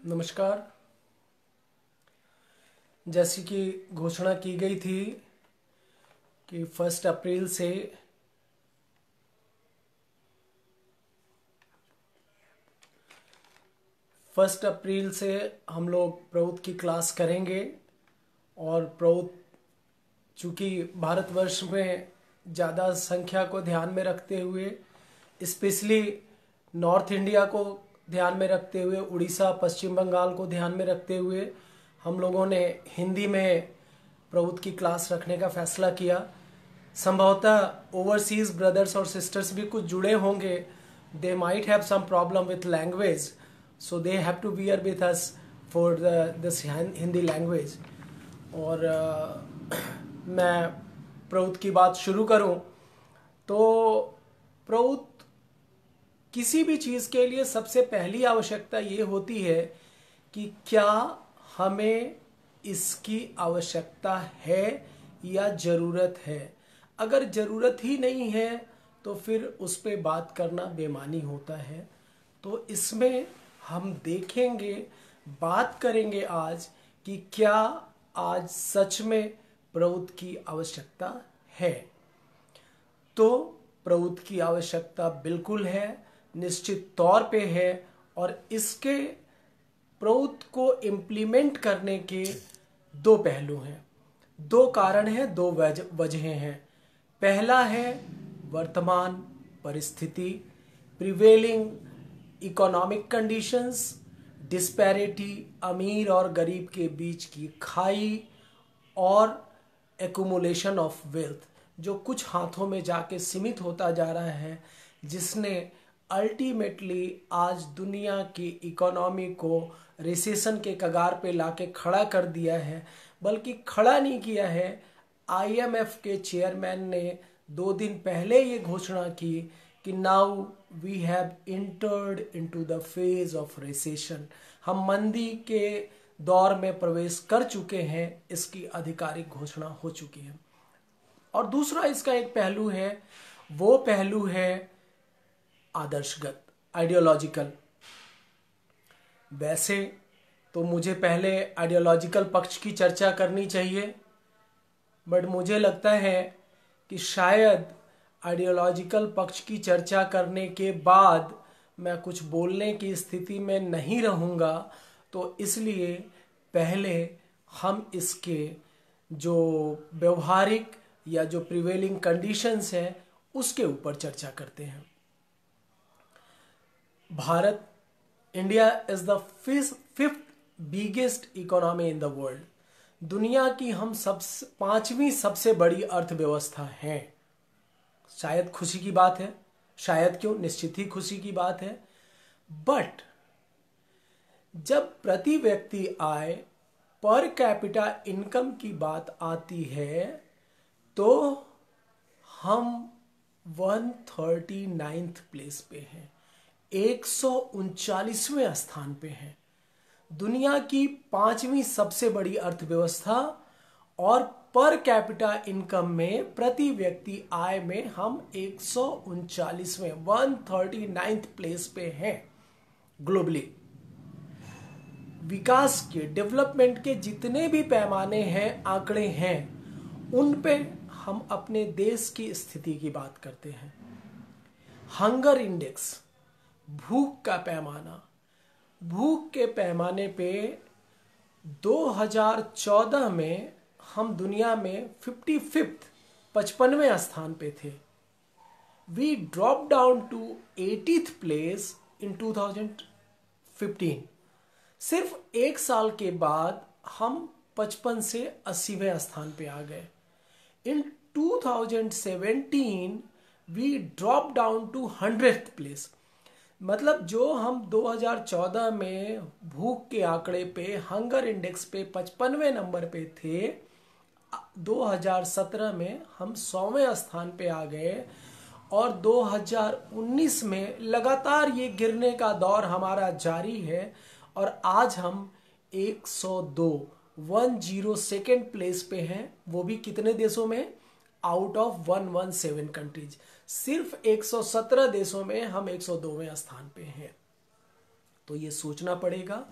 नमस्कार। जैसी कि घोषणा की गई थी कि 1 अप्रैल से हम लोग प्रउत की क्लास करेंगे। और प्रउत चूँकि भारतवर्ष में ज़्यादा संख्या को ध्यान में रखते हुए, स्पेशली नॉर्थ इंडिया को ध्यान में रखते हुए, उड़ीसा पश्चिम बंगाल को ध्यान में रखते हुए हम लोगों ने हिंदी में प्रउत की क्लास रखने का फैसला किया। संभवतः ओवरसीज ब्रदर्स और सिस्टर्स भी कुछ जुड़े होंगे। They might have some problem with language, so they have to bear with us for this Hindi language. और मैं प्रउत की बात शुरू करूं तो प्रउत किसी भी चीज़ के लिए सबसे पहली आवश्यकता ये होती है कि क्या हमें इसकी आवश्यकता है या ज़रूरत है। अगर ज़रूरत ही नहीं है तो फिर उस पर बात करना बेमानी होता है। तो इसमें हम देखेंगे, बात करेंगे आज कि क्या आज सच में प्रउत की आवश्यकता है। तो प्रउत की आवश्यकता बिल्कुल है, निश्चित तौर पे है। और इसके प्रउत को इम्प्लीमेंट करने के दो पहलू हैं, दो कारण हैं, दो वजहें हैं। पहला है वर्तमान परिस्थिति, प्रिवेलिंग इकोनॉमिक कंडीशंस, डिस्पैरिटी, अमीर और गरीब के बीच की खाई और एक्यूमुलेशन ऑफ वेल्थ, जो कुछ हाथों में जाके सीमित होता जा रहा है, जिसने अल्टीमेटली आज दुनिया की इकोनॉमी को रिसेशन के कगार पे लाके खड़ा कर दिया है। बल्कि खड़ा नहीं किया है, आईएमएफ के चेयरमैन ने 2 दिन पहले ये घोषणा की कि now we have entered into the phase of recession, हम मंदी के दौर में प्रवेश कर चुके हैं। इसकी आधिकारिक घोषणा हो चुकी है। और दूसरा इसका एक पहलू है, वो पहलू है आदर्शगत, आइडियोलॉजिकल। वैसे तो मुझे पहले आइडियोलॉजिकल पक्ष की चर्चा करनी चाहिए, बट मुझे लगता है कि शायद आइडियोलॉजिकल पक्ष की चर्चा करने के बाद मैं कुछ बोलने की स्थिति में नहीं रहूँगा। तो इसलिए पहले हम इसके जो व्यवहारिक या जो प्रिवेलिंग कंडीशंस हैं उसके ऊपर चर्चा करते हैं। Bharat, India is the fifth biggest economy in the world. दुनिया की हम पांचवी सबसे बड़ी अर्थव्यवस्था हैं। शायद खुशी की बात है, शायद क्यों, निश्चित ही खुशी की बात है। बट जब प्रति व्यक्ति आय, पर कैपिटा इनकम की बात आती है तो हम 139th प्लेस पे हैं, 139वें स्थान पे हैं। दुनिया की पांचवी सबसे बड़ी अर्थव्यवस्था और पर कैपिटा इनकम में, प्रति व्यक्ति आय में हम 139वें 139th प्लेस पे हैं ग्लोबली। विकास के, डेवलपमेंट के जितने भी पैमाने हैं, आंकड़े हैं, उन पे हम अपने देश की स्थिति की बात करते हैं। हंगर इंडेक्स, भूख का पैमाना, भूख के पैमाने पे 2014 में हम दुनिया में 55वें स्थान पे थे। We drop down to 80th place in 2015। सिर्फ एक साल के बाद हम 55 से 80वें स्थान पे आ गए। In 2017 we drop down to 100th place. मतलब जो हम 2014 में भूख के आंकड़े पे, हंगर इंडेक्स पे 55वें नंबर पे थे, 2017 में हम 100वें स्थान पे आ गए। और 2019 में लगातार ये गिरने का दौर हमारा जारी है और आज हम 102 प्लेस पे हैं। वो भी कितने देशों में? Out of 117 countries. सिर्फ 117 देशों में हम 102वें स्थान पे हैं। तो ये सोचना पड़ेगा,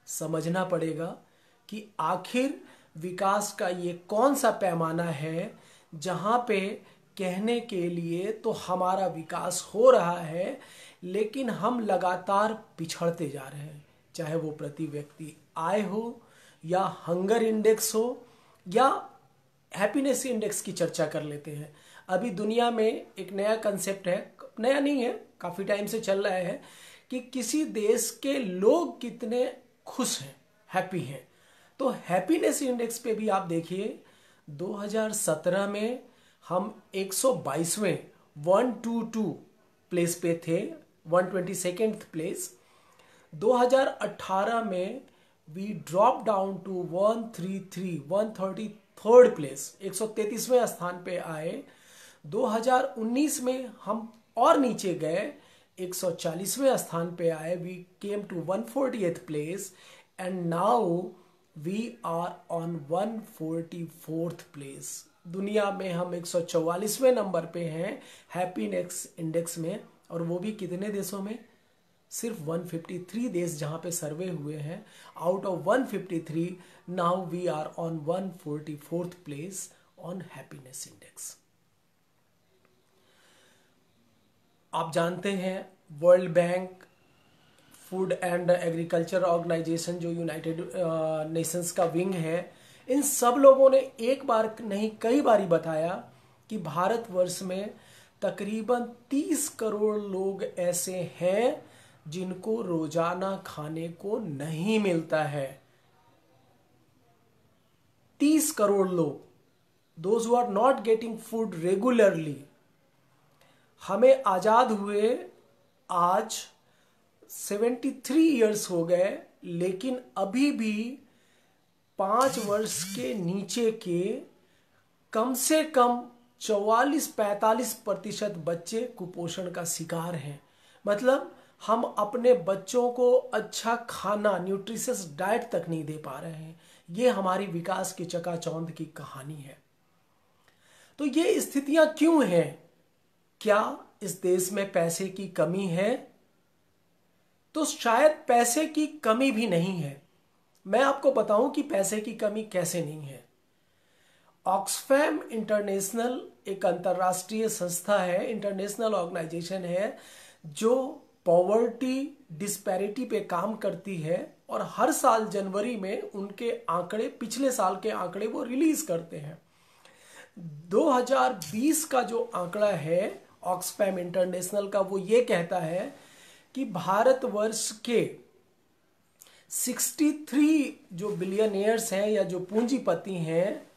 समझना पड़ेगा कि आखिर विकास का ये कौन सा पैमाना है जहाँ पे कहने के लिए तो हमारा विकास हो रहा है, लेकिन हम लगातार पिछड़ते जा रहे हैं। चाहे वो प्रति व्यक्ति आय हो, या हंगर इंडेक्स हो, या हैप्पीनेस इंडेक्स की चर्चा कर लेते हैं। अभी दुनिया में एक नया कंसेप्ट है, नया नहीं है, काफ़ी टाइम से चल रहा है, कि किसी देश के लोग कितने खुश हैं, हैप्पी हैं। तो हैप्पीनेस इंडेक्स पे भी आप देखिए, 2017 में हम 122वें 122 प्लेस पे थे, 122nd प्लेस। 2018 में we drop down to 133rd place, 133वें स्थान पे आए। 2019 में हम और नीचे गए, 140वें स्थान पे आए, we came to 140th place, and now we are on 144th place. दुनिया में हम 144वें नंबर पे हैं हैप्पीनेस इंडेक्स में, और वो भी कितने देशों में? सिर्फ 153 देश जहां पे सर्वे हुए हैं। Out of 153, now we are on 144th place on happiness index. आप जानते हैं world bank, food and agriculture organisation जो यूनाइटेड नेशंस का विंग है, इन सब लोगों ने एक बार नहीं कई बारी बताया कि भारतवर्ष में तकरीबन 30 करोड़ लोग ऐसे हैं जिनको रोजाना खाने को नहीं मिलता है। 30 करोड़ लोग, those who are not getting food regularly. हमें आजाद हुए आज 73 ईयर्स हो गए, लेकिन अभी भी 5 वर्ष के नीचे के कम से कम 44-45% बच्चे कुपोषण का शिकार हैं। मतलब हम अपने बच्चों को अच्छा खाना, न्यूट्रिशियस डाइट तक नहीं दे पा रहे हैं। ये हमारी विकास की चकाचौंध की कहानी है। तो ये स्थितियां क्यों हैं? क्या इस देश में पैसे की कमी है? तो शायद पैसे की कमी भी नहीं है। मैं आपको बताऊं कि पैसे की कमी कैसे नहीं है। ऑक्सफैम इंटरनेशनल एक अंतर्राष्ट्रीय संस्था है, इंटरनेशनल ऑर्गेनाइजेशन है, जो पॉवर्टी डिस्पैरिटी पे काम करती है, और हर साल जनवरी में उनके आंकड़े, पिछले साल के आंकड़े वो रिलीज करते हैं। 2020 का जो आंकड़ा है ऑक्सफैम इंटरनेशनल का, वो ये कहता है कि भारतवर्ष के 63 जो बिलियनियर्स हैं या जो पूंजीपति हैं,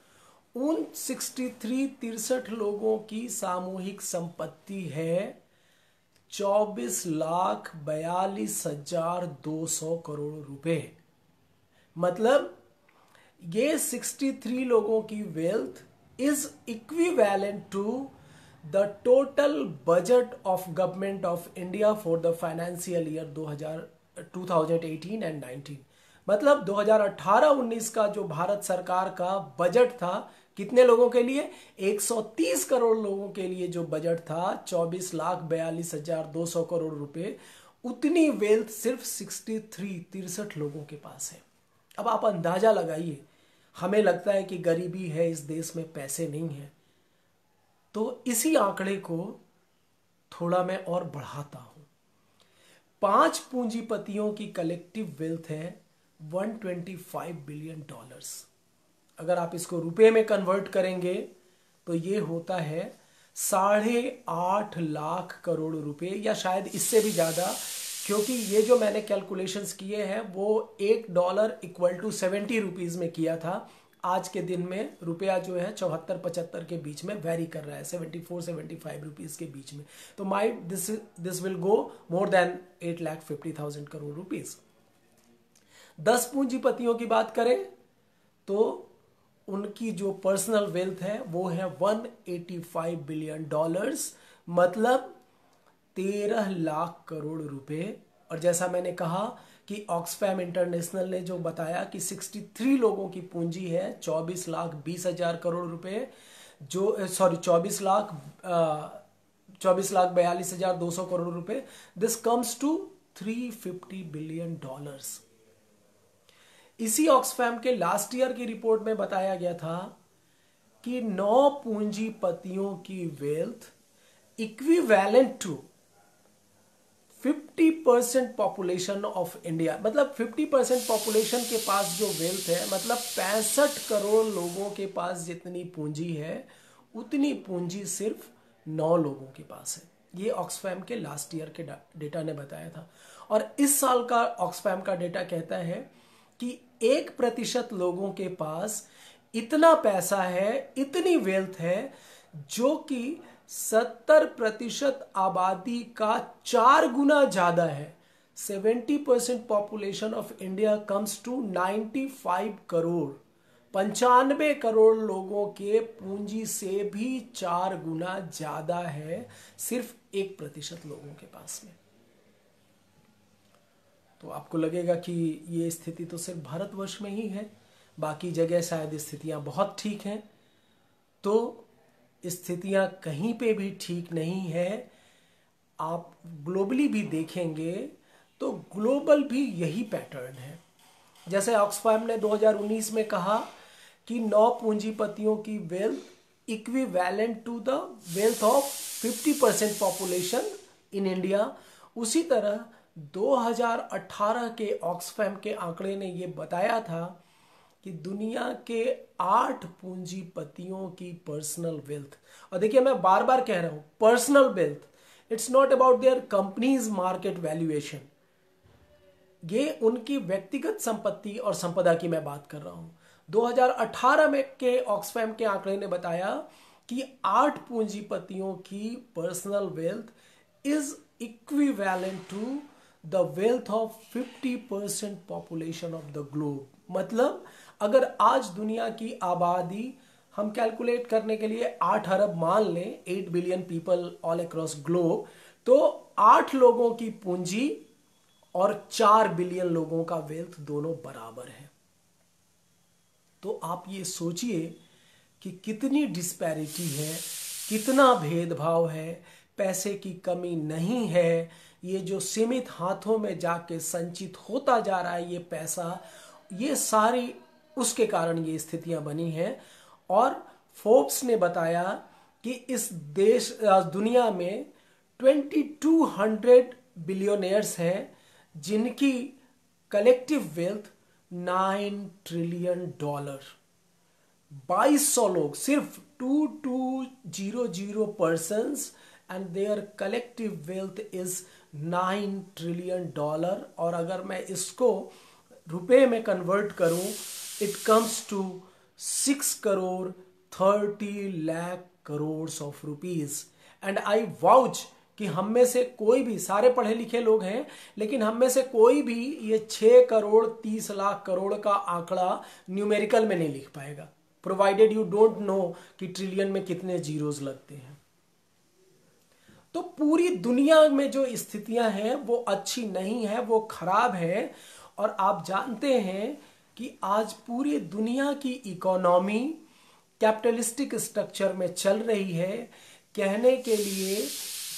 उन 63 लोगों की सामूहिक संपत्ति है 24,42,200 करोड़ रुपए। मतलब ये 63 लोगों की wealth is equivalent to the total budget of government of India for the financial year 2018 and 19। मतलब 2018-19 का जो भारत सरकार का बजट था, कितने लोगों के लिए? 130 करोड़ लोगों के लिए जो बजट था, 24,42,200 करोड़ रुपए, उतनी वेल्थ सिर्फ 63 लोगों के पास है। अब आप अंदाजा लगाइए, हमें लगता है कि गरीबी है इस देश में, पैसे नहीं है। तो इसी आंकड़े को थोड़ा मैं और बढ़ाता हूं। 5 पूंजीपतियों की कलेक्टिव वेल्थ है $125 बिलियन। अगर आप इसको रुपए में कन्वर्ट करेंगे तो ये होता है 8.5 लाख करोड़ रुपए, या शायद इससे भी ज्यादा, क्योंकि ये जो मैंने कैलकुलेशंस किए हैं वो $1 = 70 रुपीज में किया था। आज के दिन में रुपया जो है 74-75 के बीच में वेरी कर रहा है, 74-75 रुपीज के बीच में। तो might this will go more than 8,50,000 crore rupees. 10 पूंजीपतियों की बात करें तो उनकी जो पर्सनल वेल्थ है वो है $185 बिलियन, मतलब 13 लाख करोड़ रुपए। और जैसा मैंने कहा कि ऑक्सफैम इंटरनेशनल ने जो बताया कि 63 लोगों की पूंजी है 24,20,000 करोड़ रुपए, जो 24,42,200 करोड़ रुपए। This comes to $350 billion. इसी ऑक्सफैम के लास्ट ईयर की रिपोर्ट में बताया गया था कि 9 पूंजीपतियों की wealth equivalent to 50% population of India, मतलब 50% पॉपुलेशन के पास जो वेल्थ है, मतलब 65 करोड़ लोगों के पास जितनी पूंजी है उतनी पूंजी सिर्फ 9 लोगों के पास है। ये ऑक्सफैम के लास्ट ईयर के डेटा ने बताया था। और इस साल का ऑक्सफैम का डेटा कहता है कि 1% लोगों के पास इतना पैसा है, इतनी वेल्थ है, जो कि 70% आबादी का 4 गुना ज्यादा है। 70% population of India comes to 95 crore. 95 crore लोगों के पूंजी से भी 4 गुना ज्यादा है सिर्फ 1% लोगों के पास में। तो आपको लगेगा कि ये स्थिति तो सिर्फ भारतवर्ष में ही है, बाकी जगह शायद स्थितियां बहुत ठीक हैं। तो स्थितियां कहीं पे भी ठीक नहीं है। आप ग्लोबली भी देखेंगे तो ग्लोबल भी यही पैटर्न है। जैसे ऑक्सफैम ने 2019 में कहा कि 9 पूंजीपतियों की wealth equivalent to the wealth of 50% population in India, उसी तरह 2018 के ऑक्सफैम के आंकड़े ने यह बताया था कि दुनिया के 8 पूंजीपतियों की पर्सनल वेल्थ, और देखिए मैं बार बार कह रहा हूं personal wealth, it's not about their companies market valuation, ये उनकी व्यक्तिगत संपत्ति और संपदा की मैं बात कर रहा हूं। 2018 में के ऑक्सफैम के आंकड़े ने बताया कि 8 पूंजीपतियों की personal wealth is equivalent to the wealth of 50% population of the globe. मतलब अगर आज दुनिया की आबादी हम कैलकुलेट करने के लिए 8 अरब मान लें, 8 billion people all across globe, तो 8 लोगों की पूंजी और 4 बिलियन लोगों का वेल्थ दोनों बराबर है। तो आप ये सोचिए कि कितनी डिस्पैरिटी है, कितना भेदभाव है, पैसे की कमी नहीं है, ये जो सीमित हाथों में जाके संचित होता जा रहा है ये पैसा, ये सारी उसके कारण ये स्थितियां बनी हैं। और फोर्ब्स ने बताया कि इस दुनिया में 2200 बिलियनियर्स हैं जिनकी कलेक्टिव वेल्थ $9 ट्रिलियन। 2200 लोग, सिर्फ 2200 persons, and their collective wealth is $9 trillion. और अगर मैं इसको रुपए में कन्वर्ट करूं, it comes to 6 crore 30 lakh crore of rupees. And I vouch कि हम में से कोई भी, सारे पढ़े लिखे लोग हैं, लेकिन हम में से कोई भी ये 6 करोड़ 30 लाख करोड़ का आंकड़ा न्यूमेरिकल में नहीं लिख पाएगा, प्रोवाइडेड यू डोंट नो कि ट्रिलियन में कितने जीरोस लगते हैं। तो पूरी दुनिया में जो स्थितियां हैं वो अच्छी नहीं है, वो खराब है। और आप जानते हैं कि आज पूरी दुनिया की इकोनॉमी कैपिटलिस्टिक स्ट्रक्चर में चल रही है। कहने के लिए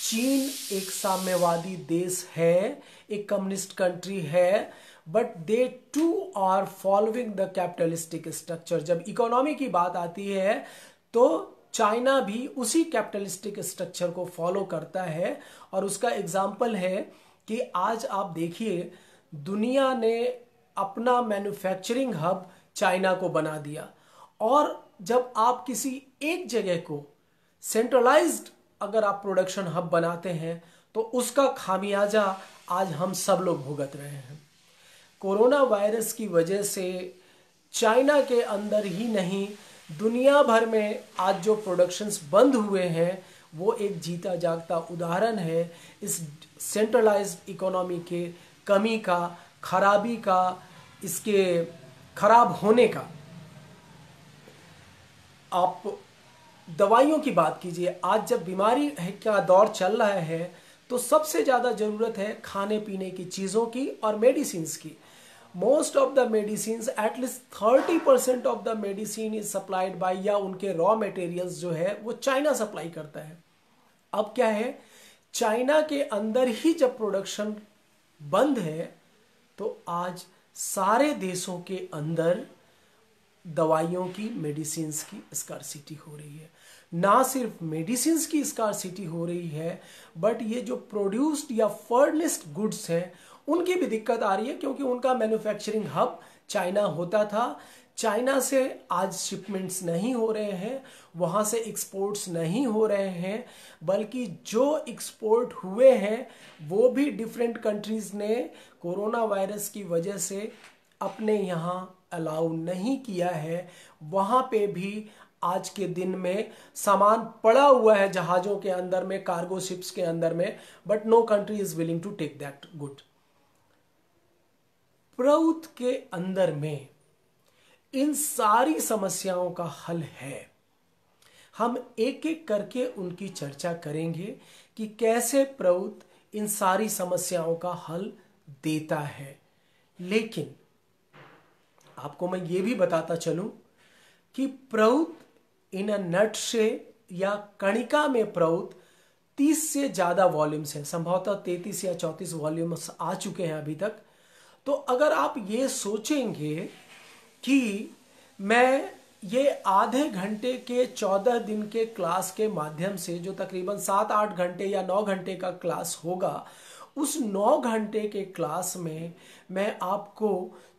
चीन एक साम्यवादी देश है, एक कम्युनिस्ट कंट्री है, but they too are following the capitalistic structure. जब इकोनॉमी की बात आती है तो चाइना भी उसी कैपिटलिस्टिक स्ट्रक्चर को फॉलो करता है। और उसका एग्जाम्पल है कि आज आप देखिए दुनिया ने अपना मैन्युफैक्चरिंग हब चाइना को बना दिया। और जब आप किसी एक जगह को सेंट्रलाइज्ड अगर आप प्रोडक्शन हब बनाते हैं तो उसका खामियाजा आज हम सब लोग भुगत रहे हैं। कोरोना वायरस की वजह से चाइना के अंदर ही नहीं, दुनिया भर में आज जो प्रोडक्शंस बंद हुए हैं वो एक जीता जागता उदाहरण है इस सेंट्रलाइज्ड इकोनॉमी के कमी का, खराबी का, इसके खराब होने का। आप दवाइयों की बात कीजिए, आज जब बीमारी का दौर चल रहा है तो सबसे ज़्यादा ज़रूरत है खाने पीने की चीज़ों की और मेडिसिन्स की। Most of the medicines, at least 30% of the medicine is supplied by, या उनके रॉ मटेरियल्स जो है वो चाइना सप्लाई करता है। अब क्या है, चाइना के अंदर ही जब प्रोडक्शन बंद है तो आज सारे देशों के अंदर दवाइयों की, मेडिसिन्स की स्कार्सिटी हो रही है। ना सिर्फ मेडिसिन्स की स्कार्सिटी हो रही है, बट ये जो प्रोड्यूस्ड या फर्निश्ड गुड्स हैं उनकी भी दिक्कत आ रही है, क्योंकि उनका मैन्युफैक्चरिंग हब चाइना होता था। चाइना से आज शिपमेंट्स नहीं हो रहे हैं, वहाँ से एक्सपोर्ट्स नहीं हो रहे हैं, बल्कि जो एक्सपोर्ट हुए हैं वो भी डिफरेंट कंट्रीज़ ने कोरोना वायरस की वजह से अपने यहाँ अलाउ नहीं किया है। वहाँ पे भी आज के दिन में सामान पड़ा हुआ है जहाज़ों के अंदर में, कार्गो शिप्स के अंदर में, but no country is willing to take that good. प्रउत के अंदर में इन सारी समस्याओं का हल है। हम एक एक करके उनकी चर्चा करेंगे कि कैसे प्रउत इन सारी समस्याओं का हल देता है। लेकिन आपको मैं ये भी बताता चलूं कि प्रउत इन अ नट से या कणिका में प्रउत 30 से ज़्यादा वॉल्यूम्स हैं, संभवतः 33 या 34 वॉल्यूम्स आ चुके हैं अभी तक। तो अगर आप ये सोचेंगे कि मैं ये आधे घंटे के 14 दिन के क्लास के माध्यम से, जो तकरीबन 7-8 घंटे या 9 घंटे का क्लास होगा, उस 9 घंटे के क्लास में मैं आपको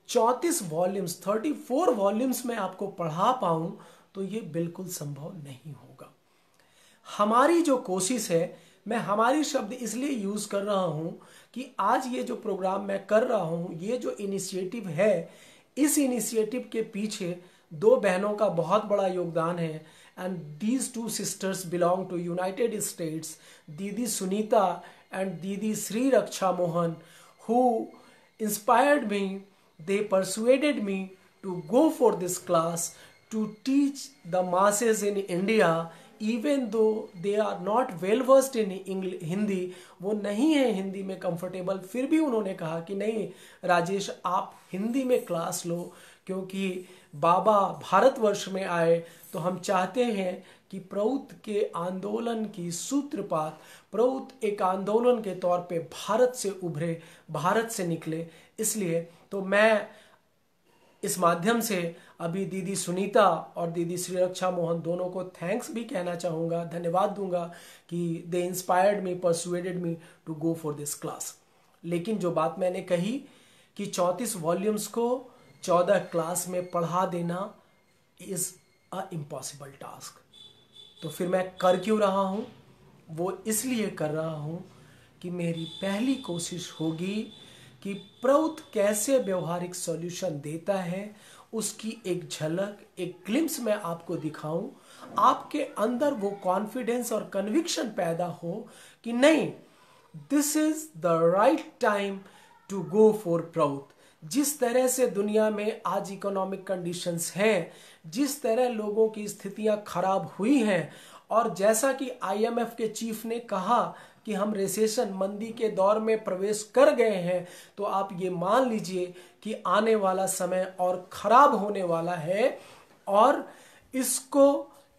34 वॉल्यूम्स, 34 वॉल्यूम्स में आपको पढ़ा पाऊं, तो ये बिल्कुल संभव नहीं होगा। हमारी जो कोशिश है, मैं हमारी शब्द इसलिए यूज कर रहा हूं कि आज ये जो प्रोग्राम मैं कर रहा हूं, ये जो इनिशिएटिव है, इस इनिशिएटिव के पीछे दो बहनों का बहुत बड़ा योगदान है। And these two sisters belong to United States, दीदी सुनीता एंड दीदी Shri Raksha Mohan, who inspired me, they persuaded me to go for this class to teach the masses in India, even though they are not well versed in Hindi, वो नहीं है हिंदी में comfortable, फिर भी उन्होंने कहा कि नहीं राजेश, आप हिंदी में क्लास लो, क्योंकि बाबा भारतवर्ष में आए तो हम चाहते हैं कि प्रउत के आंदोलन की सूत्रपात, प्रउत एक आंदोलन के तौर पे भारत से उभरे, भारत से निकले। इसलिए तो मैं इस माध्यम से अभी दीदी सुनीता और दीदी श्री रक्षा मोहन दोनों को थैंक्स भी कहना चाहूँगा, धन्यवाद दूंगा कि they inspired me, persuaded me to go for this class. लेकिन जो बात मैंने कही कि 34 वॉल्यूम्स को 14 क्लास में पढ़ा देना इज़ अ इम्पॉसिबल टास्क। तो फिर मैं कर क्यों रहा हूँ? वो इसलिए कर रहा हूँ कि मेरी पहली कोशिश होगी कि प्रउत कैसे व्यवहारिक सॉल्यूशन देता है, उसकी एक झलक, एक ग्लिम्स मैं आपको दिखाऊं, आपके अंदर वो कॉन्फिडेंस और कन्विक्शन पैदा हो कि नहीं, this is the right time to go for प्रउत। जिस तरह से दुनिया में आज इकोनॉमिक कंडीशंस हैं, जिस तरह लोगों की स्थितियां खराब हुई हैं, और जैसा कि IMF के चीफ ने कहा कि हम रिसेशन, मंदी के दौर में प्रवेश कर गए हैं, तो आप ये मान लीजिए कि आने वाला समय और खराब होने वाला है, और इसको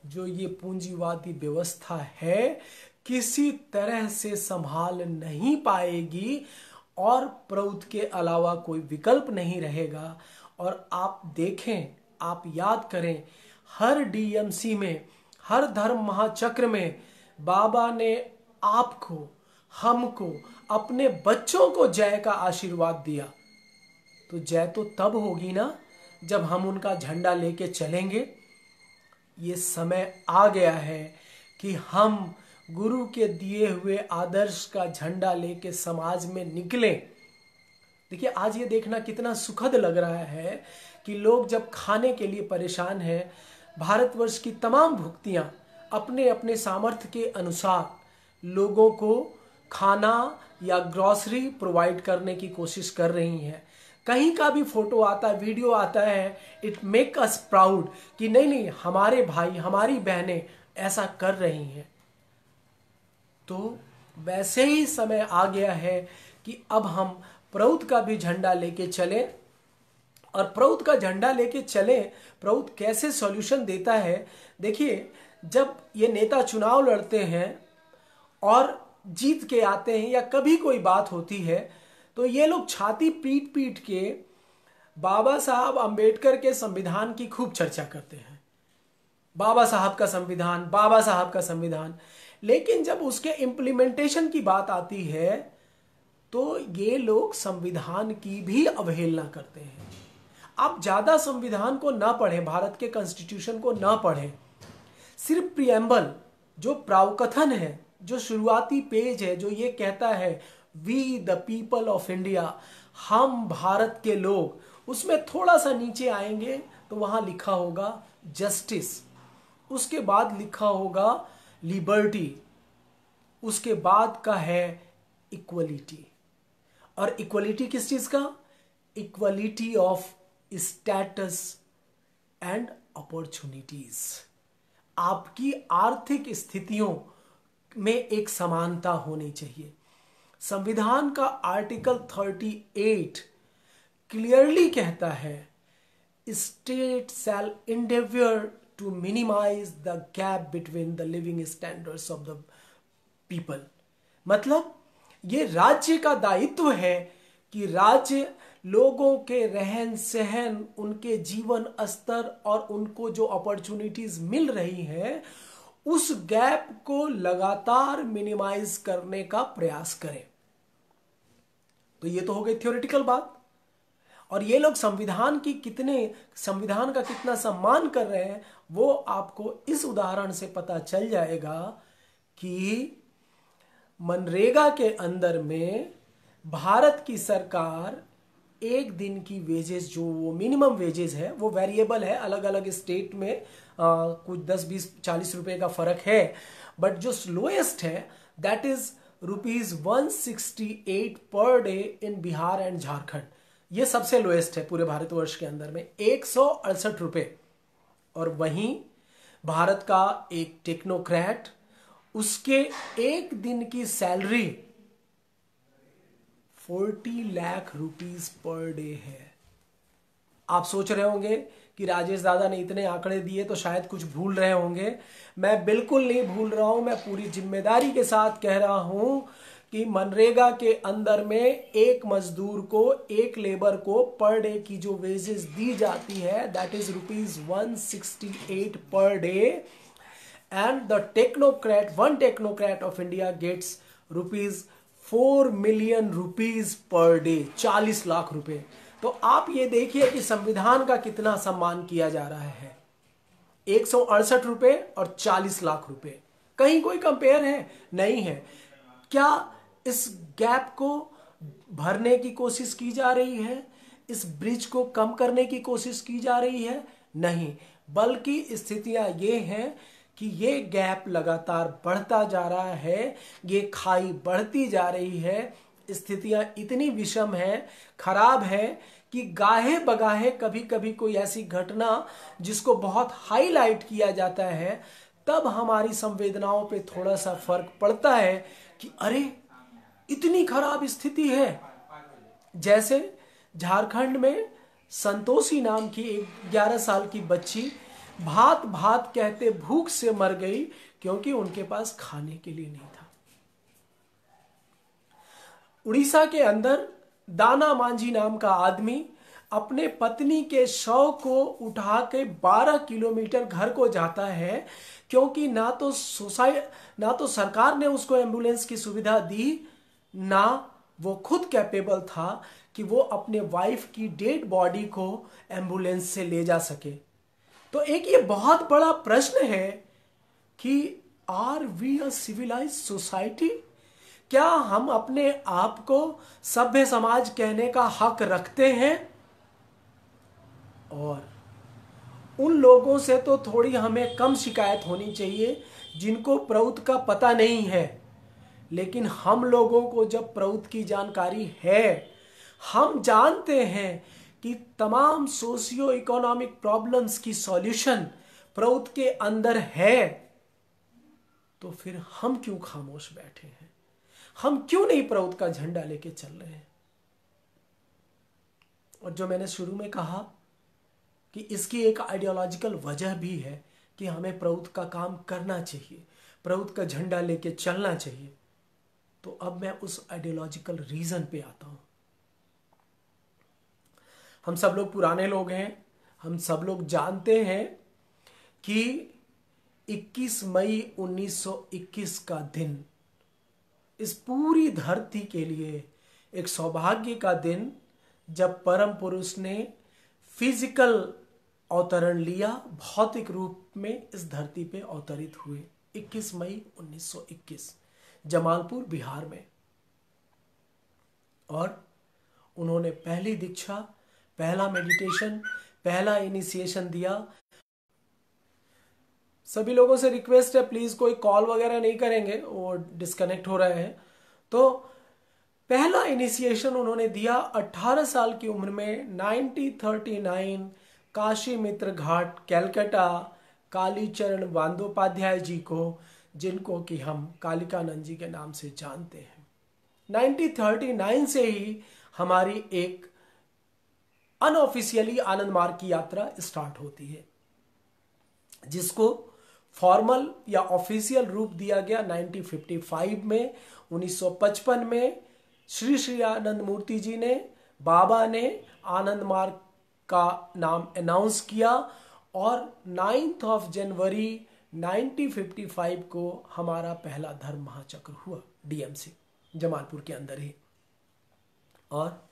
जो ये पूंजीवादी व्यवस्था है किसी तरह से संभाल नहीं पाएगी, और प्रउत के अलावा कोई विकल्प नहीं रहेगा। और आप देखें, आप याद करें, हर DMC में, हर धर्म महाचक्र में बाबा ने आपको, हमको, अपने बच्चों को जय का आशीर्वाद दिया। तो जय तो तब होगी ना जब हम उनका झंडा लेके चलेंगे। ये समय आ गया है कि हम गुरु के दिए हुए आदर्श का झंडा लेके समाज में निकलें। देखिए, आज ये देखना कितना सुखद लग रहा है कि लोग जब खाने के लिए परेशान हैं, भारतवर्ष की तमाम भुक्तियां अपने अपने सामर्थ्य के अनुसार लोगों को खाना या ग्रॉसरी प्रोवाइड करने की कोशिश कर रही हैं। कहीं का भी फोटो आता है, वीडियो आता है, इट मेक अस प्राउड कि नहीं नहीं, हमारे भाई, हमारी बहनें ऐसा कर रही हैं। तो वैसे ही समय आ गया है कि अब हम प्रउत का भी झंडा लेके चलें, और प्रउत का झंडा लेके चलें। प्रउत कैसे सॉल्यूशन देता है? देखिए, जब ये नेता चुनाव लड़ते हैं और जीत के आते हैं, या कभी कोई बात होती है, तो ये लोग छाती पीट पीट के बाबा साहब अंबेडकर के संविधान की खूब चर्चा करते हैं, बाबा साहब का संविधान, बाबा साहब का संविधान, लेकिन जब उसके इम्प्लीमेंटेशन की बात आती है तो ये लोग संविधान की भी अवहेलना करते हैं। आप ज्यादा संविधान को ना पढ़ें, भारत के कॉन्स्टिट्यूशन को ना पढ़ें, सिर्फ प्रियम्बल जो प्रावकथन है, जो शुरुआती पेज है, जो ये कहता है we the people of India, हम भारत के लोग, उसमें थोड़ा सा नीचे आएंगे तो वहां लिखा होगा जस्टिस, उसके बाद लिखा होगा लिबर्टी, उसके बाद का है इक्वलिटी। और इक्वलिटी किस चीज का? Equality of status and opportunities. आपकी आर्थिक स्थितियों में एक समानता होनी चाहिए। संविधान का आर्टिकल 38 क्लियरली कहता है state shall endeavor to minimize the gap between the living standards of the people। मतलब ये राज्य का दायित्व है कि राज्य लोगों के रहन सहन, उनके जीवन स्तर और उनको जो अपॉर्चुनिटीज मिल रही है उस गैप को लगातार मिनिमाइज करने का प्रयास करें। तो ये तो हो गई थ्योरेटिकल बात। और ये लोग संविधान का कितना सम्मान कर रहे हैं वो आपको इस उदाहरण से पता चल जाएगा कि मनरेगा के अंदर में भारत की सरकार एक दिन की वेजेस, जो वो मिनिमम वेजेस है, वो वेरिएबल है, अलग अलग स्टेट में कुछ 10, 20, 40 रुपए का फर्क है, बट जो लोएस्ट है that is ₹168 per day in Bihar and Jharkhand. ये सबसे लोएस्ट है पूरे भारतवर्ष के अंदर में, 168 रुपए। और वहीं भारत का एक टेक्नोक्रेट, उसके एक दिन की salary 40 lakh rupees per day है। आप सोच रहे होंगे कि राजेश दादा ने इतने आंकड़े दिए तो शायद कुछ भूल रहे होंगे। मैं बिल्कुल नहीं भूल रहा हूं, मैं पूरी जिम्मेदारी के साथ कह रहा हूं कि मनरेगा के अंदर में एक मजदूर को, एक लेबर को पर डे की जो वेजेस दी जाती है that is ₹168 per day, and the technocrat, one technocrat of India gets ₹4 million per day, 40 lakh रुपए। तो आप ये देखिए कि संविधान का कितना सम्मान किया जा रहा है, 168 रुपए और 40 लाख रुपए। कहीं कोई कंपेयर है? नहीं है। क्या इस गैप को भरने की कोशिश की जा रही है? इस ब्रिज को कम करने की कोशिश की जा रही है? नहीं, बल्कि स्थितियां ये हैं कि ये गैप लगातार बढ़ता जा रहा है, ये खाई बढ़ती जा रही है। स्थितियां इतनी विषम है, खराब है कि गाहे बगाहे कभी कभी कोई ऐसी घटना जिसको बहुत हाईलाइट किया जाता है तब हमारी संवेदनाओं पे थोड़ा सा फर्क पड़ता है कि अरे इतनी खराब स्थिति है। जैसे झारखंड में संतोषी नाम की एक 11 साल की बच्ची भात भात कहते भूख से मर गई क्योंकि उनके पास खाने के लिए नहीं था। उड़ीसा के अंदर दाना मांझी नाम का आदमी अपने पत्नी के शव को उठा के 12 किलोमीटर घर को जाता है क्योंकि ना तो सरकार ने उसको एम्बुलेंस की सुविधा दी, ना वो खुद कैपेबल था कि वो अपने वाइफ की डेड बॉडी को एम्बुलेंस से ले जा सके। तो एक ये बहुत बड़ा प्रश्न है कि are we a civilised society? क्या हम अपने आप को सभ्य समाज कहने का हक रखते हैं? और उन लोगों से तो थोड़ी हमें कम शिकायत होनी चाहिए जिनको प्रउत का पता नहीं है, लेकिन हम लोगों को जब प्रउत की जानकारी है, हम जानते हैं कि तमाम सोशियो इकोनॉमिक प्रॉब्लम्स की सॉल्यूशन प्रउत के अंदर है, तो फिर हम क्यों खामोश बैठे हैं? हम क्यों नहीं प्रउत का झंडा लेके चल रहे हैं? और जो मैंने शुरू में कहा कि इसकी एक आइडियोलॉजिकल वजह भी है कि हमें प्रउत का काम करना चाहिए, प्रउत का झंडा लेके चलना चाहिए। तो अब मैं उस आइडियोलॉजिकल रीजन पे आता हूं। हम सब लोग पुराने लोग हैं, हम सब लोग जानते हैं कि 21 मई 1921 का दिन इस पूरी धरती के लिए एक सौभाग्य का दिन, जब परम पुरुष ने फिजिकल अवतरण लिया, भौतिक रूप में इस धरती पे अवतरित हुए। 21 मई 1921 जमालपुर बिहार में। और उन्होंने पहली दीक्षा, पहला मेडिटेशन, पहला इनिशिएशन दिया। सभी लोगों से रिक्वेस्ट है, प्लीज कोई कॉल वगैरह नहीं करेंगे, वो डिस्कनेक्ट हो रहे हैं। तो पहला इनिशिएशन उन्होंने दिया 18 साल की उम्र में 1939 काशी मित्र घाट कैलकाटा कालीचरण बंदोपाध्याय जी को, जिनको कि हम कालिकानंद जी के नाम से जानते हैं। 1939 से ही हमारी एक अनऑफिशियली आनंद मार्ग की यात्रा स्टार्ट होती है, जिसको फॉर्मल या ऑफिशियल रूप दिया गया 1955 में। 1955 में श्री श्री आनंद मूर्ति जी ने, बाबा ने आनंद मार्ग का नाम अनाउंस किया और 9 जनवरी 1955 को हमारा पहला धर्म महाचक्र हुआ डीएमसी जमालपुर के अंदर ही। और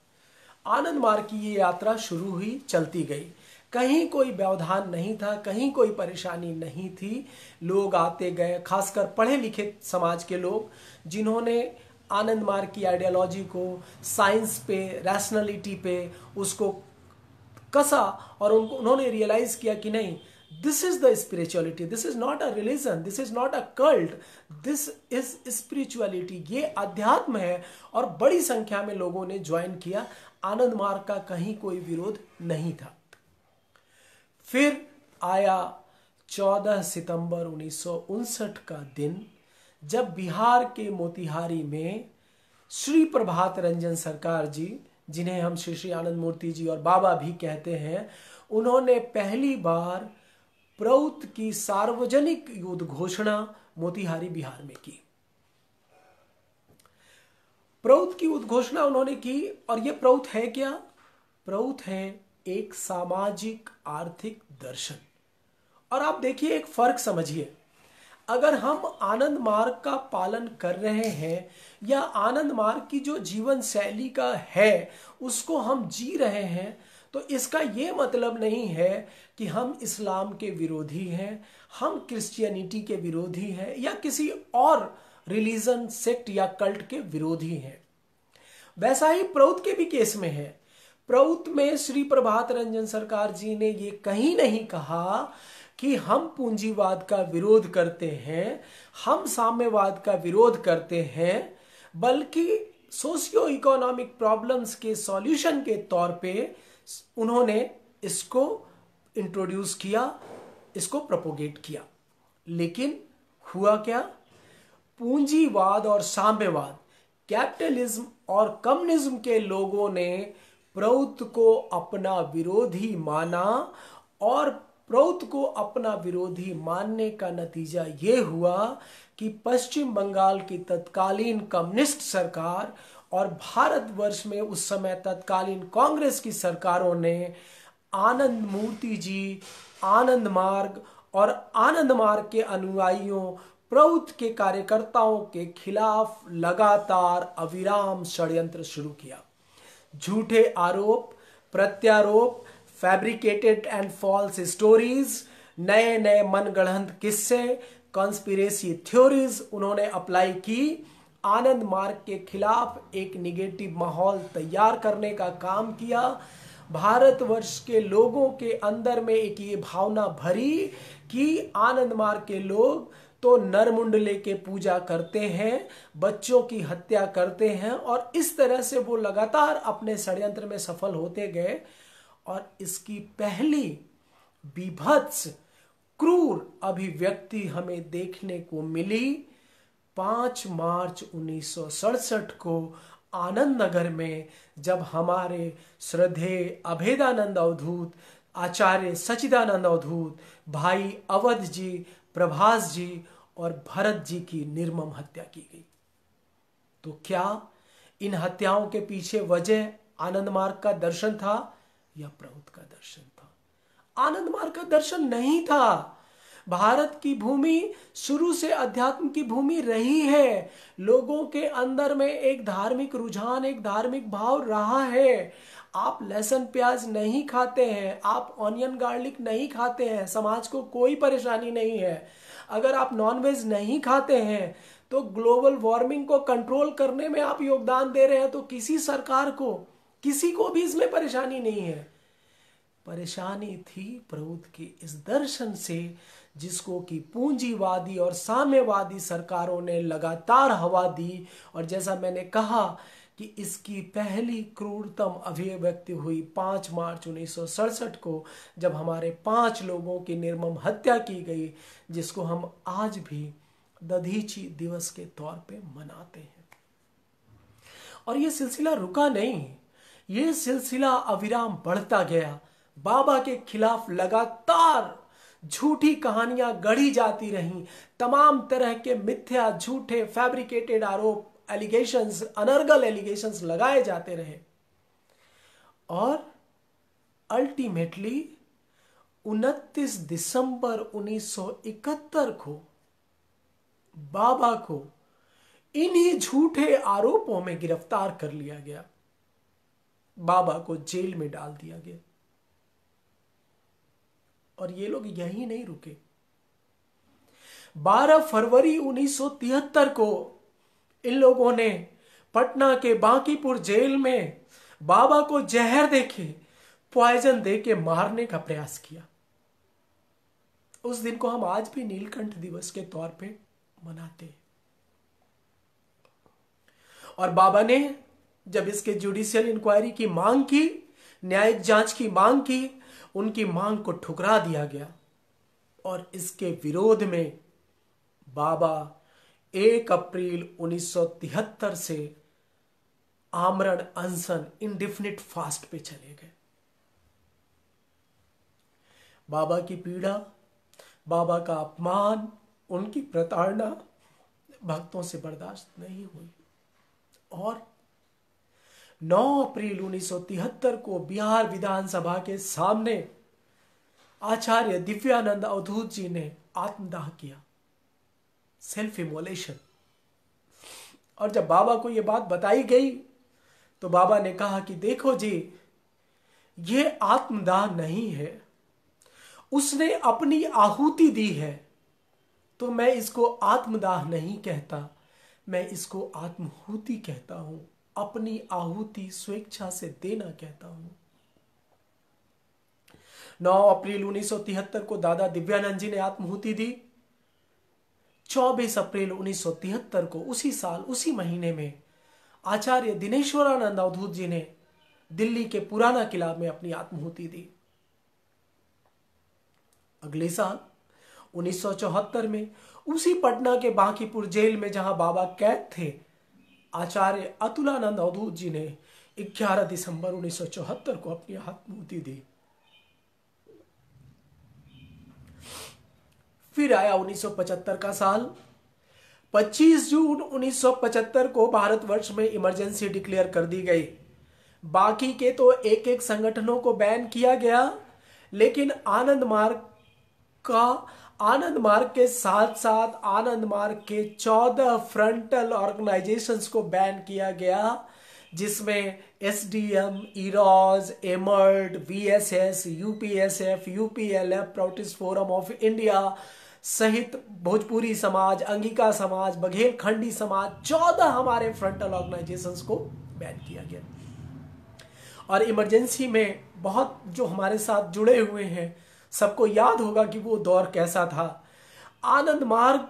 आनंद मार्ग की ये यात्रा शुरू हुई, चलती गई। कहीं कोई व्यवधान नहीं था, कहीं कोई परेशानी नहीं थी। लोग आते गए, खासकर पढ़े लिखे समाज के लोग, जिन्होंने आनंद मार्ग की आइडियोलॉजी को साइंस पे, रैशनलिटी पे उसको कसा, और उन्होंने रियलाइज किया कि नहीं, this is the spirituality, this is not a religion, this is not a cult, this is spirituality, ये अध्यात्म है। और बड़ी संख्या में लोगों ने ज्वाइन किया। आनंद मार्ग का कहीं कोई विरोध नहीं था। फिर आया 14 सितंबर 1959 का दिन, जब बिहार के मोतिहारी में श्री प्रभात रंजन सरकार जी, जिन्हें हम श्री श्री आनंद मूर्ति जी और बाबा भी कहते हैं, उन्होंने पहली बार प्रौत की सार्वजनिक युद्ध घोषणा मोतिहारी बिहार में की। प्रौत की उद्घोषणा उन्होंने की। और यह प्रौत है क्या? प्रौत है एक सामाजिक आर्थिक दर्शन। और आप देखिए, एक फर्क समझिए, अगर हम आनंद मार्ग का पालन कर रहे हैं या आनंद मार्ग की जो जीवन शैली का है उसको हम जी रहे हैं, तो इसका यह मतलब नहीं है कि हम इस्लाम के विरोधी हैं, हम क्रिश्चियनिटी के विरोधी हैं या किसी और रिलीजन, सेक्ट या कल्ट के विरोधी हैं। वैसा ही प्रौत के भी केस में है। प्रौत में श्री प्रभात रंजन सरकार जी ने ये कहीं नहीं कहा कि हम पूंजीवाद का विरोध करते हैं, हम साम्यवाद का विरोध करते हैं, बल्कि सोशियो इकोनॉमिक प्रॉब्लम्स के सॉल्यूशन के तौर पे उन्होंने इसको इंट्रोड्यूस किया, इसको प्रोपोगेट किया। लेकिन हुआ क्या? पूंजीवाद और साम्यवाद, कैपिटलिज्म और कम्युनिज्म के लोगों ने प्रौत को अपना विरोधी माना, और प्रौत को अपना विरोधी मानने का नतीजा ये हुआ कि पश्चिम बंगाल की तत्कालीन कम्युनिस्ट सरकार और भारतवर्ष में उस समय तत्कालीन कांग्रेस की सरकारों ने आनंद मूर्ति जी, आनंद मार्ग और आनंद मार्ग के अनुयायियों, प्रौत के कार्यकर्ताओं के खिलाफ लगातार अविराम षड्यंत्र शुरू किया। झूठे आरोप प्रत्यारोप, फैब्रिकेटेड एंड फॉल्स स्टोरीज, नए नए मनगढ़ंत किस्से, कॉन्स्पिरेसी थ्योरीज उन्होंने अप्लाई की। आनंद मार्ग के खिलाफ एक निगेटिव माहौल तैयार करने का काम किया। भारतवर्ष के लोगों के अंदर में एक ये भावना भरी कि आनंद मार्ग के लोग तो नरमुंडले के पूजा करते हैं, बच्चों की हत्या करते हैं, और इस तरह से वो लगातार अपने षड्यंत्र में सफल होते गए। और इसकी पहली बीभत्स क्रूर अभिव्यक्ति हमें देखने को मिली 5 मार्च 1967 को आनंद नगर में, जब हमारे श्रद्धेय अभेदानंद अवधूत, आचार्य सच्चिदानंद अवधूत, भाई अवध जी, प्रभास जी और भरत जी की निर्मम हत्या की गई। तो क्या इन हत्याओं के पीछे वजह आनंद मार्ग का दर्शन था? या प्रौत का दर्शन था? आनंद मार्ग का दर्शन नहीं था। भारत की भूमि शुरू से अध्यात्म की भूमि रही है। लोगों के अंदर में एक धार्मिक रुझान, एक धार्मिक भाव रहा है। आप लहसुन प्याज नहीं खाते हैं, आप ऑनियन गार्लिक नहीं खाते हैं, समाज को कोई परेशानी नहीं है। अगर आप नॉनवेज नहीं खाते हैं तो ग्लोबल वार्मिंग को कंट्रोल करने में आप योगदान दे रहे हैं, तो किसी सरकार को, किसी को भी इसमें परेशानी नहीं है। परेशानी थी प्रभुत्व के इस दर्शन से, जिसको कि पूंजीवादी और साम्यवादी सरकारों ने लगातार हवा दी। और जैसा मैंने कहा कि इसकी पहली क्रूरतम अभिव्यक्ति हुई 5 मार्च 1967 को, जब हमारे 5 लोगों की निर्मम हत्या की गई, जिसको हम आज भी दधीची दिवस के तौर पे मनाते हैं। और ये सिलसिला रुका नहीं, ये सिलसिला अविराम बढ़ता गया। बाबा के खिलाफ लगातार झूठी कहानियां गढ़ी जाती रहीं, तमाम तरह के मिथ्या, झूठे, फैब्रिकेटेड आरोप, एलिगेशंस, अनर्गल एलिगेशंस लगाए जाते रहे। और अल्टीमेटली 29 दिसंबर 1971 को बाबा को इन्हीं झूठे आरोपों में गिरफ्तार कर लिया गया, बाबा को जेल में डाल दिया गया। और ये लोग यही नहीं रुके। 12 फरवरी 1973 को इन लोगों ने पटना के बांकीपुर जेल में बाबा को जहर देके, पॉइजन देके मारने का प्रयास किया। उस दिन को हम आज भी नीलकंठ दिवस के तौर पे मनाते हैं। और बाबा ने जब इसके जुडिशियल इंक्वायरी की मांग की, न्यायिक जांच की मांग की, उनकी मांग को ठुकरा दिया गया। और इसके विरोध में बाबा 1 अप्रैल 1973 से आमरण अनशन, इंडेफिनिट फास्ट पे चले गए। बाबा की पीड़ा, बाबा का अपमान, उनकी प्रताड़ना भक्तों से बर्दाश्त नहीं हुई। और 9 अप्रैल 1973 को बिहार विधानसभा के सामने आचार्य दिव्यानंद अवधूत जी ने आत्मदाह किया, सेल्फ इमोलेशन। और जब बाबा को यह बात बताई गई तो बाबा ने कहा कि देखो जी, यह आत्मदाह नहीं है, उसने अपनी आहुति दी है, तो मैं इसको आत्मदाह नहीं कहता, मैं इसको आत्महुति कहता हूं, अपनी आहुति स्वेच्छा से देना कहता हूं। 9 अप्रैल 1973 को दादा दिव्यानंद जी ने आत्महुति दी। 24 अप्रैल 1973 को, उसी साल, उसी महीने में, आचार्य दिनेश्वरानंद अवधूत जी ने दिल्ली के पुराना किला में अपनी आत्महुति दी। अगले साल 1974 में उसी पटना के बांकीपुर जेल में जहां बाबा कैद थे, आचार्य अतुलानंद अवधूत जी ने 11 दिसंबर 1974 को अपनी आत्महुति दी। फिर आया 1975 का साल। 25 जून 1975 को भारतवर्ष में इमरजेंसी डिक्लेयर कर दी गई। बाकी के तो एक एक संगठनों को बैन किया गया, लेकिन आनंद मार्ग के साथ साथ आनंद मार्ग के 14 फ्रंटल ऑर्गेनाइजेशंस को बैन किया गया, जिसमें एसडीएम, इरोज, एमर्ड, VSS, UPSF, UPLF, protest forum of India सहित भोजपुरी समाज, अंगिका समाज, बघेलखंडी समाज, 14 हमारे फ्रंटल ऑर्गेनाइजेशंस को बैन किया गया। और इमरजेंसी में बहुत जो हमारे साथ जुड़े हुए हैं, सबको याद होगा कि वो दौर कैसा था। आनंद मार्ग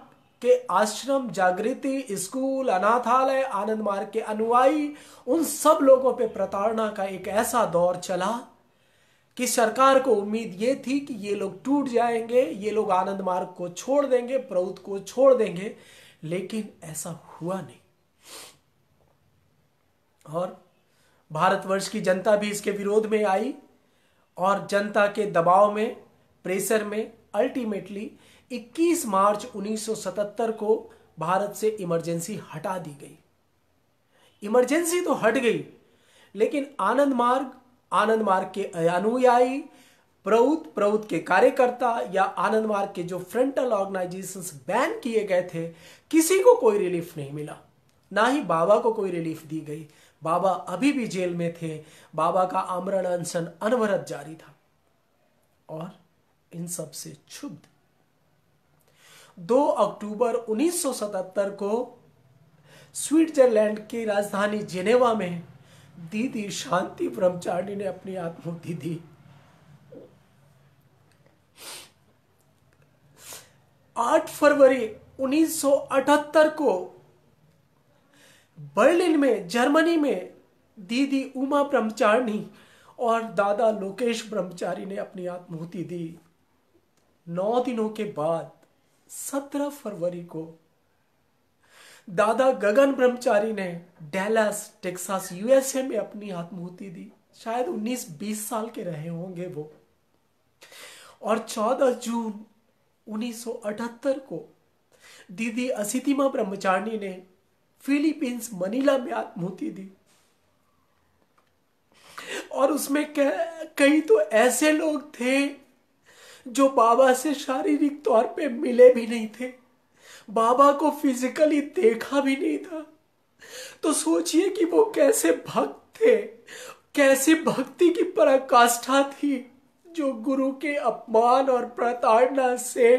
के आश्रम, जागृति, स्कूल, अनाथालय, आनंद मार्ग के अनुयायी, उन सब लोगों पे प्रताड़ना का एक ऐसा दौर चला कि सरकार को उम्मीद ये थी कि ये लोग टूट जाएंगे, ये लोग आनंद मार्ग को छोड़ देंगे, प्रभुत्व को छोड़ देंगे, लेकिन ऐसा हुआ नहीं। और भारतवर्ष की जनता भी इसके विरोध में आई और जनता के दबाव में, प्रेशर में अल्टीमेटली 21 मार्च 1977 को भारत से इमरजेंसी हटा दी गई। इमरजेंसी तो हट गई, लेकिन आनंद मार्ग, आनंद मार्ग के अनुयायी, प्रउत के कार्यकर्ता या आनंद मार्ग के जो फ्रंटल ऑर्गेनाइजेशंस बैन किए गए थे, किसी को कोई रिलीफ नहीं मिला, ना ही बाबा को कोई रिलीफ दी गई। बाबा अभी भी जेल में थे, बाबा का आमरण अनशन अनवरत जारी था। और इन सब से क्षुब्ध 2 अक्टूबर 1977 को स्विट्जरलैंड की राजधानी जेनेवा में दीदी शांति ब्रह्मचारिणी ने अपनी आत्माहुति दी। 8 फरवरी 1978 को बर्लिन में, जर्मनी में दीदी उमा ब्रह्मचारिणी और दादा लोकेश ब्रह्मचारी ने अपनी आत्माहुति दी। 9 दिनों के बाद 17 फरवरी को दादा गगन ब्रह्मचारी ने डैलस टेक्सास यूएसए में अपनी आत्माहुति दी। शायद 19-20 साल के रहे होंगे वो। और 14 जून 1978 को दीदी असितिमा ब्रह्मचारिणी ने फिलीपींस मनीला में आत्माहुति दी। और उसमें कई तो ऐसे लोग थे जो बाबा से शारीरिक तौर पे मिले भी नहीं थे, बाबा को फिजिकली देखा भी नहीं था। तो सोचिए कि वो कैसे भक्त थे, कैसी भक्ति की पराकाष्ठा थी, जो गुरु के अपमान और प्रताड़ना से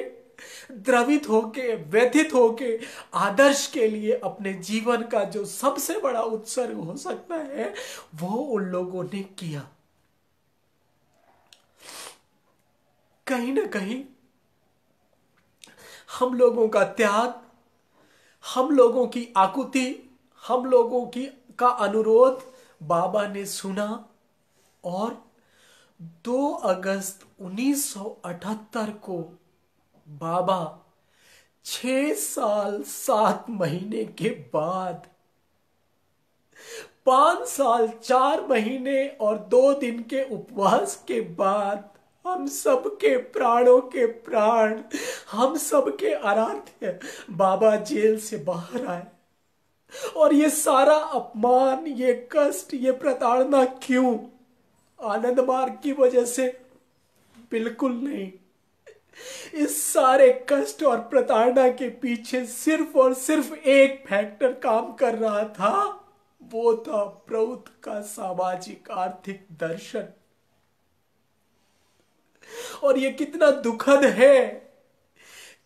द्रवित होके, व्यथित होके आदर्श के लिए अपने जीवन का जो सबसे बड़ा उत्सर्ग हो सकता है वो उन लोगों ने किया। कहीं ना कहीं हम लोगों का त्याग, हम लोगों की आकुति, हम लोगों का अनुरोध बाबा ने सुना और 2 अगस्त 1978 को बाबा 6 साल 7 महीने के बाद, 5 साल 4 महीने और 2 दिन के उपवास के बाद हम सबके प्राणों के प्राण, हम सबके आराध्य बाबा जेल से बाहर आए। और ये सारा अपमान, ये कष्ट, ये प्रताड़ना क्यों? आनंद मार्ग की वजह से? बिल्कुल नहीं। इस सारे कष्ट और प्रताड़ना के पीछे सिर्फ और सिर्फ एक फैक्टर काम कर रहा था, वो था प्रउत का सामाजिक आर्थिक दर्शन। और ये कितना दुखद है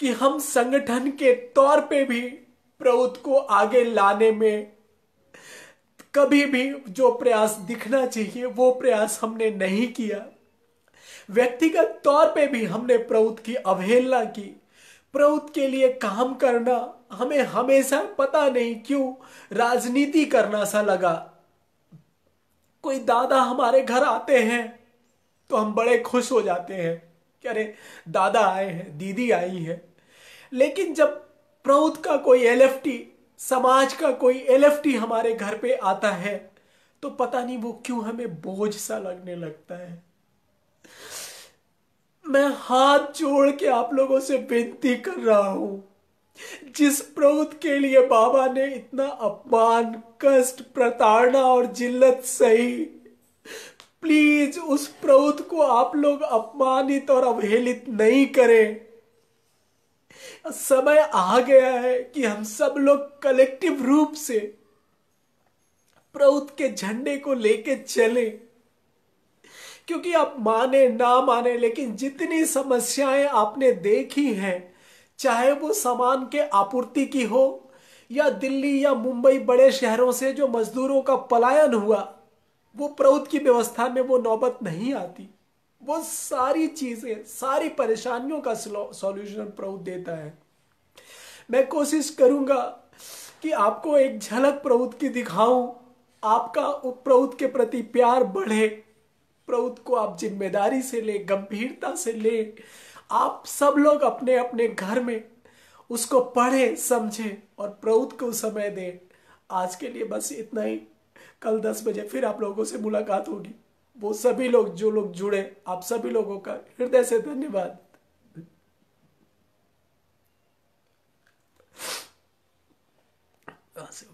कि हम संगठन के तौर पे भी प्रउत को आगे लाने में कभी भी जो प्रयास दिखना चाहिए वो प्रयास हमने नहीं किया। व्यक्तिगत तौर पे भी हमने प्रउत की अवहेलना की। प्रउत के लिए काम करना हमें हमेशा पता नहीं क्यों राजनीति करना सा लगा। कोई दादा हमारे घर आते हैं तो हम बड़े खुश हो जाते हैं कि अरे दादा आए हैं, दीदी आई है। लेकिन जब प्रउत का कोई एलएफटी, समाज का कोई एलएफटी हमारे घर पे आता है तो पता नहीं वो क्यों हमें बोझ सा लगने लगता है। मैं हाथ जोड़ के आप लोगों से विनती कर रहा हूं, जिस प्रउत के लिए बाबा ने इतना अपमान, कष्ट, प्रताड़ना और जिल्लत सही, प्लीज उस प्रउत को आप लोग अपमानित और अवहेलित नहीं करें। समय आ गया है कि हम सब लोग कलेक्टिव रूप से प्रउत के झंडे को लेके चले। क्योंकि आप माने ना माने, लेकिन जितनी समस्याएं आपने देखी हैं, चाहे वो सामान के आपूर्ति की हो या दिल्ली या मुंबई बड़े शहरों से जो मजदूरों का पलायन हुआ, वो प्रउत की व्यवस्था में वो नौबत नहीं आती। वो सारी चीजें, सारी परेशानियों का सॉल्यूशन प्रउत देता है। मैं कोशिश करूंगा कि आपको एक झलक प्रउत की दिखाऊं, आपका प्रउत के प्रति प्यार बढ़े, प्रउत को आप जिम्मेदारी से ले, गंभीरता से ले। आप सब लोग अपने अपने घर में उसको पढ़े, समझे और प्रउत को समय दें। आज के लिए बस इतना ही। कल 10 बजे फिर आप लोगों से मुलाकात होगी। वो सभी लोग जो लोग जुड़े, आप सभी लोगों का हृदय से धन्यवाद। से